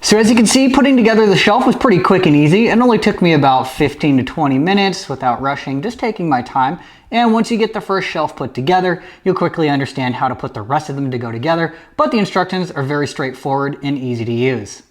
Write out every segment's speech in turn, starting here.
So as you can see, putting together the shelf was pretty quick and easy. It only took me about 15 to 20 minutes without rushing, just taking my time. And once you get the first shelf put together, you'll quickly understand how to put the rest of them to go together. But the instructions are very straightforward and easy to use.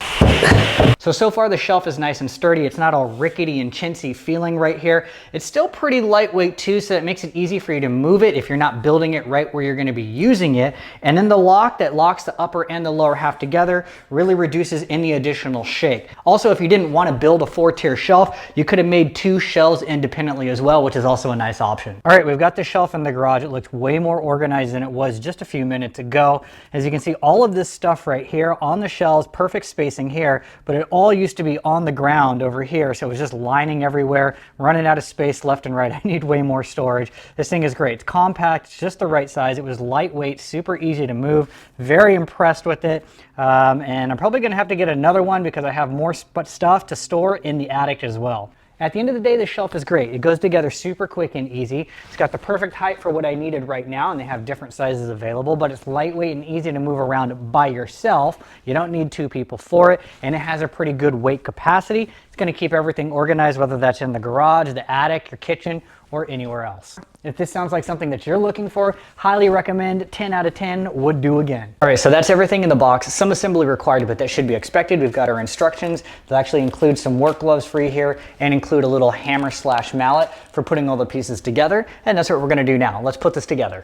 So far the shelf is nice and sturdy. It's not all rickety and chintzy feeling right here. It's still pretty lightweight too, so it makes it easy for you to move it if you're not building it right where you're going to be using it. And then the lock that locks the upper and the lower half together really reduces any additional shake. Also, if you didn't want to build a 4-tier shelf, you could have made 2 shelves independently as well, which is also a nice option. All right, we've got the shelf in the garage. It looks way more organized than it was just a few minutes ago. As you can see, all of this stuff right here on the shelves, perfect spacing here, but it all used to be on the ground over here, so it was just lining everywhere, running out of space left and right. I need way more storage. This thing is great. It's compact, it's just the right size. It was lightweight, super easy to move. Very impressed with it. And I'm probably gonna have to get another one because I have more stuff to store in the attic as well. At the end of the day, the shelf is great. It goes together super quick and easy. It's got the perfect height for what I needed right now, and they have different sizes available, but it's lightweight and easy to move around by yourself. You don't need 2 people for it, and it has a pretty good weight capacity. It's going to keep everything organized, whether that's in the garage, the attic, your kitchen, or anywhere else. If this sounds like something that you're looking for, highly recommend. 10 out of 10 would do again. All right, so that's everything in the box. Some assembly required, but that should be expected. We've got our instructions that actually include some work gloves for you here and include a little hammer/mallet for putting all the pieces together. And that's what we're gonna do now. Let's put this together.